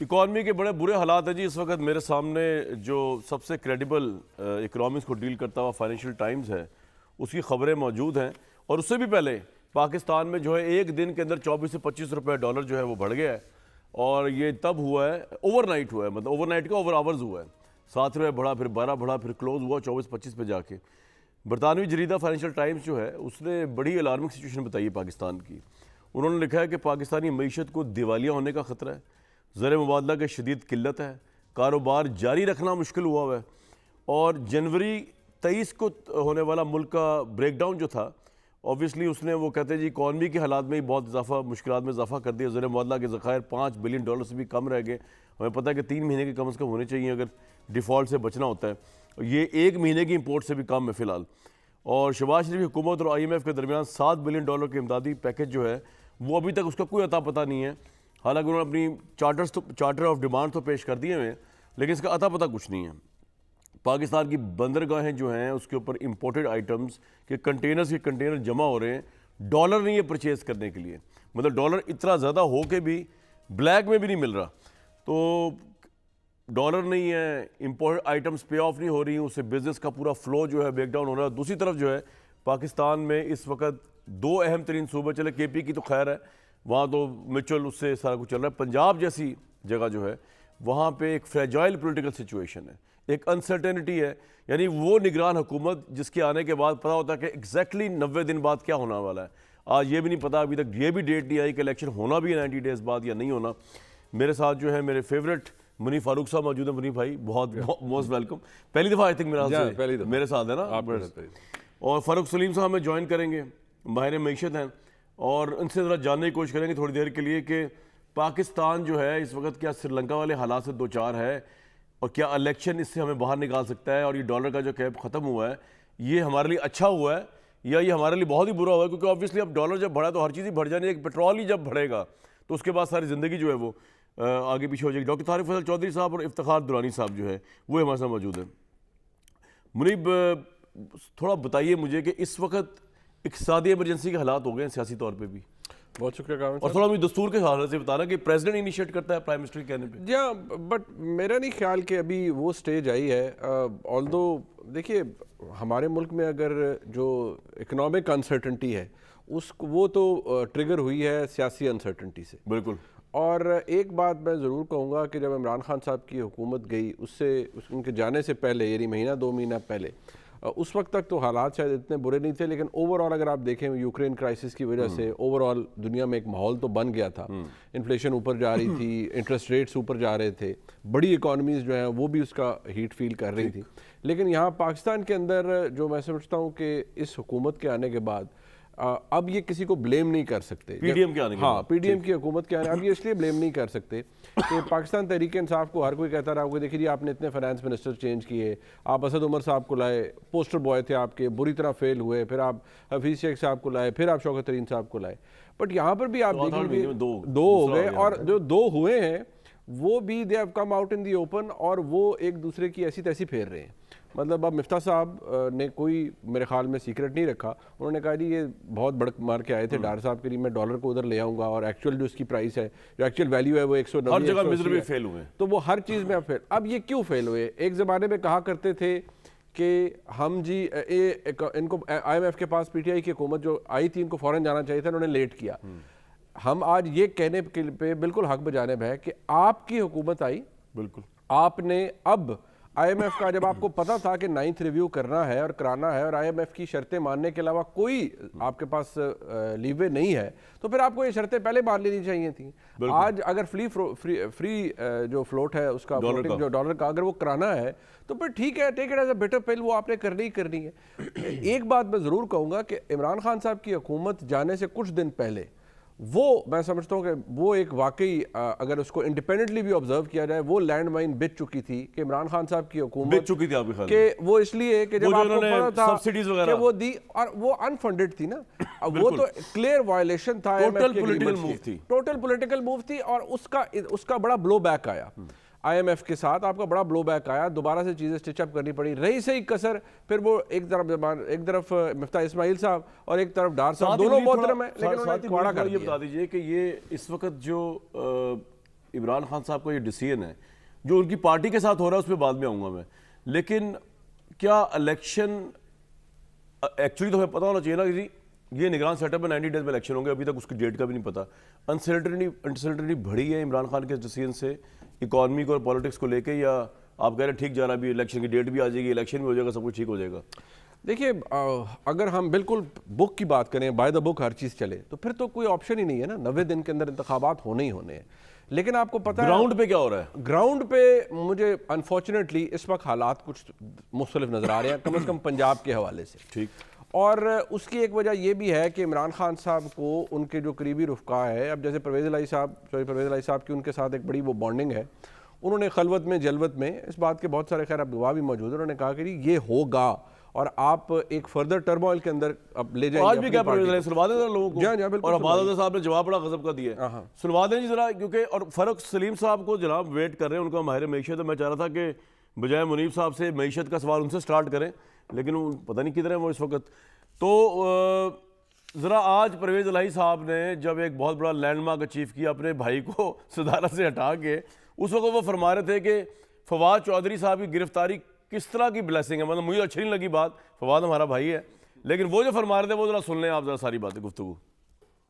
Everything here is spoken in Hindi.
इकॉनमी के बड़े बुरे हालात हैं जी। इस वक्त मेरे सामने जो सबसे क्रेडिबल इकोनॉमिक्स को डील करता हुआ फाइनेंशियल टाइम्स है, उसकी खबरें मौजूद हैं। और उससे भी पहले पाकिस्तान में जो है एक दिन के अंदर 24 से 25 रुपए डॉलर जो है वो बढ़ गया है। और ये तब हुआ है, ओवरनाइट हुआ है, मतलब ओवरनाइट का ओवर आवर्स हुआ है। 7 रुपये बढ़ा, फिर 12 बढ़ा, फिर क्लोज हुआ 24-25 पे जाके। बरतानवी जरीदा फाइनेंशियल टाइम्स जो है उसने बड़ी अलार्मिंग सिचुएशन बताई है पाकिस्तान की। उन्होंने लिखा है कि पाकिस्तानी मीशत को दिवालिया होने का ख़तरा है, ज़र मुबादला की शदीद किल्लत है, कारोबार जारी रखना मुश्किल हुआ है। और जनवरी 23 को होने वाला मुल्क का ब्रेकडाउन जो था, ऑब्वियसली उसने, वो कहते हैं जी इकॉनमी के हालात में ही बहुत इजाफा, मुश्किलात में इजाफा कर दिया। ज़र मुबादला के ज़खायर $5 बिलियन से भी कम रह गए। हमें पता है कि 3 महीने के कम से कम होने चाहिए अगर डिफ़ॉल्ट से बचना होता है। ये 1 महीने की इंपोर्ट से भी कम है फ़िलहाल। और शहबाज शरीफ हुकूमत और IMF के दरमियान $7 बिलियन के इमदादी पैकेज जो है वो अभी तक उसका कोई अता पता नहीं है। हालांकि उन्होंने अपनी चार्टर ऑफ डिमांड तो पेश कर दिए हुए हैं, लेकिन इसका अता पता कुछ नहीं है। पाकिस्तान की बंदरगाहें जो हैं उसके ऊपर इंपोर्टेड आइटम्स के कंटेनर जमा हो रहे हैं। डॉलर नहीं है परचेज़ करने के लिए, मतलब डॉलर इतना ज़्यादा हो के भी ब्लैक में भी नहीं मिल रहा। तो डॉलर नहीं है, इंपोर्टेड आइटम्स पे ऑफ नहीं हो रही, उससे बिजनेस का पूरा फ्लो जो है ब्रेकडाउन हो रहा है। दूसरी तरफ जो है पाकिस्तान में इस वक्त 2 अहम तरीन सूबे, चले KP की तो खैर है, वहाँ तो मिचुअल उससे सारा कुछ चल रहा है। पंजाब जैसी जगह जो है वहाँ पे एक फ्रेजाइल पॉलिटिकल सिचुएशन है, एक अनसर्टेनिटी है। यानी वो निगरान हुकूमत जिसके आने के बाद पता होता है कि एग्जैक्टली 90 दिन बाद क्या होने वाला है। आज ये भी नहीं पता, अभी तक ये भी डेट नहीं आई कि इलेक्शन होना भी है 90 डेज़ बाद या नहीं होना। मेरे साथ जो है मेरे फेवरेट मुनीफ फारूक साहब मौजूद है। मुनीफ भाई बहुत मोस्ट वेलकम। पहली दफ़ा आई थिंक मेरे साथ है ना। और फ़ारूक सलीम साहब हमें ज्वाइन करेंगे, माहिर मईशत हैं, और उनसे ज़रा जानने की कोशिश करेंगे थोड़ी देर के लिए कि पाकिस्तान जो है इस वक्त क्या श्रीलंका वाले हालात से दो चार है, और क्या इलेक्शन इससे हमें बाहर निकाल सकता है, और ये डॉलर का जो कैप ख़त्म हुआ है ये हमारे लिए अच्छा हुआ है या ये हमारे लिए बहुत ही बुरा हुआ है। क्योंकि ऑब्वियसली अब डॉलर जब बढ़ा तो हर चीज़ ही बढ़ जानी है। पेट्रोल ही जब बढ़ेगा तो उसके बाद सारी ज़िंदगी जो है वो आगे पीछे हो जाएगी। डॉक्टर तारिक फजल चौधरी साहब और इफ्तिखार दुरानी साहब जो है वो हमारे साथ मौजूद है। मुनीब, थोड़ा बताइए मुझे कि इस वक्त इक़्तिसादी इमरजेंसी के हालात हो गए हैं सियासी तौर पे भी। बहुत शुक्रिया कामिल और थोड़ा मुझे दस्तूर के हालत से बताना कि प्रेसिडेंट इनिशिएट करता है प्राइम मिनिस्टर के कहने पे। या बट मेरा नहीं ख्याल कि अभी वो स्टेज आई है। ऑल्दो देखिए, हमारे मुल्क में अगर जो इकोनॉमिक अनसर्टनिटी है उसको, वो तो ट्रिगर हुई है सियासी अनसर्टनिटी से। बिल्कुल। और एक बात मैं ज़रूर कहूँगा कि जब इमरान खान साहब की हुकूमत गई, उनके जाने से पहले, यानी महीना 2 महीना पहले, उस वक्त तक तो हालात शायद इतने बुरे नहीं थे, लेकिन ओवरऑल अगर आप देखें यूक्रेन क्राइसिस की वजह से ओवरऑल दुनिया में एक माहौल तो बन गया था। इन्फ्लेशन ऊपर जा रही थी, इंटरेस्ट रेट्स ऊपर जा रहे थे, बड़ी इकॉनमीज़ जो हैं वो भी उसका हीट फील कर रही थी। लेकिन यहाँ पाकिस्तान के अंदर जो मैं समझता हूँ कि इस हुकूमत के आने के बाद अब ये किसी को ब्लेम नहीं कर सकते। PDM के आने के बाद, PDM की हुकूमत के आने, अब ये इसलिए ब्लेम नहीं कर सकते कि पाकिस्तान तहरीक इंसाफ को हर कोई कहता रहा होगा, देखिए जी आपने इतने फाइनेंस मिनिस्टर चेंज किए, आप असद उमर साहब को लाए, पोस्टर बॉय थे आपके, बुरी तरह फेल हुए, फिर आप हफीज़ शेख साहब को लाए, फिर आप शौकत तरीन साहब को लाए। बट यहाँ पर भी आप देखेंगे दो हो गए, और जो 2 हुए हैं वो भी they have come out in the open, और वो एक दूसरे की ऐसी तैसी फेर रहे हैं। मतलब अब मिफ्ता साहब ने कोई मेरे ख्याल में सीक्रेट नहीं रखा, उन्होंने कहा जी ये बहुत बड़क मार के आए थे डार साहब के लिए, मैं डॉलर को उधर ले आऊँगा, और एक्चुअल जो उसकी प्राइस है, जो एक्चुअल वैल्यू है वो 190 हर जगह मिजरेबली फेल हुए। तो वो हर चीज़ में अब फेल। अब ये क्यों फेल हुए? एक ज़माने में कहा करते थे कि हम जी इनको IMF के पास PTI की हुकूमत जो आई थी इनको फ़ौरन जाना चाहिए था, उन्होंने लेट किया। हम आज ये कहने पे बिल्कुल हक बजानिब है कि आपकी हुकूमत आई, बिल्कुल आपने अब IMF का, जब आपको पता था कि 9th रिव्यू करना है और कराना है और IMF की शर्तें मानने के अलावा कोई आपके पास लीवे नहीं है, तो फिर आपको ये शर्तें पहले मान लेनी चाहिए थी। आज अगर फ्री जो फ्लोट है उसका, जो डॉलर का अगर वो कराना है तो फिर ठीक है, take it as a better pill, वो आपने करनी ही करनी है। एक बात मैं ज़रूर कहूँगा कि इमरान खान साहब की हुकूमत जाने से कुछ दिन पहले वो, मैं समझता हूँ कि वो एक वाकई, अगर उसको इंडिपेंडेंटली भी ऑब्जर्व किया जाए, वो लैंड माइन बिक चुकी थी कि इमरान खान साहब की हुकूमत बिक चुकी थी आपके ख्याल कि वो इसलिए कि जब आपको पता था सब्सिडीज वगैरह कि वो दी, और वो अनफंडेड थी ना, वो तो क्लियर वायलेशन था, टोटल पॉलिटिकल मूव थी, और उसका बड़ा ब्लो बैक आया। IMF के साथ आपका बड़ा ब्लो बैक आया, दोबारा से चीज़ें स्टिचअप करनी पड़ी, रही सही कसर। फिर वो एक तरफ मिफ्ता इस्माइल साहब और एक तरफ डार साहब, दोनों मोहतरम है, लेकिन उन्होंने ये बता दीजिए कि ये इस वक्त जो इमरान खान साहब का ये डिसीजन है जो उनकी पार्टी के साथ हो रहा है, उस पर बाद में आऊँगा मैं, लेकिन क्या इलेक्शन एक्चुअली तो हमें पता होना चाहिए ना कि ये निगरान सेटअप है, 90 डेज में इलेक्शन होंगे, अभी तक उसकी डेट का भी नहीं पता। अनसर्टनिटी बढ़ी है इमरान खान के डिसीजन से इकॉनमी को और पॉलिटिक्स को लेके, या आप कह रहे हैं ठीक जा रहा है, अभी इलेक्शन की डेट भी आ जाएगी, इलेक्शन भी हो जाएगा, सब कुछ ठीक हो जाएगा? देखिए, अगर हम बिल्कुल बुक की बात करें, बाय द बुक हर चीज़ चले, तो फिर तो कोई ऑप्शन ही नहीं है ना, 90 दिन के अंदर इंतखाबात होने ही होने हैं। लेकिन आपको पता है ग्राउंड पे क्या हो रहा है? ग्राउंड पे मुझे अनफॉर्चुनेटली इस वक्त हालात कुछ मुख्तलिफ नज़र आ रहे हैं, कम से कम पंजाब के हवाले से। ठीक। और उसकी एक वजह यह भी है कि इमरान खान साहब को उनके जो करीबी रुफ़का है, अब जैसे परवेज़ इलाही साहब की उनके साथ एक बड़ी वो बॉन्डिंग है, उन्होंने खलवत में जलवत में इस बात के बहुत सारे खैर अब गवाह भी मौजूद है, उन्होंने कहा कि ये होगा और आप एक फर्दर टर्मोइल के अंदर अब ले जाएंगे। आज भी क्या सुनवा दें जरा लोगों को। जी हाँ, बिल्कुल। और अब्बास साहब ने जवाब बड़ा गजब का दिया है, सुनवा दें जी जरा, क्योंकि और फर्क सलीम साहब को जनाब वेट कर रहे हैं, उनका माहिर मईशत है। मैं चाह रहा था कि बजाय मुनीब साहब से मईशत का सवाल उनसे स्टार्ट करें, लेकिन वो पता नहीं किधर है वो इस वक्त। तो ज़रा आज परवेज़ इलाही साहब ने जब एक बहुत बड़ा लैंडमार्क अचीव किया अपने भाई को सदारत से हटा के, उस वक्त वो फरमा रहे थे कि फवाद चौधरी साहब की गिरफ्तारी किस तरह की ब्लेसिंग है। मतलब मुझे अच्छी नहीं लगी बात, फवाद हमारा भाई है, लेकिन वो जो फरमा रहे थे वो ज़रा सुन लें आप ज़रा सारी बातें गुफ्तगू।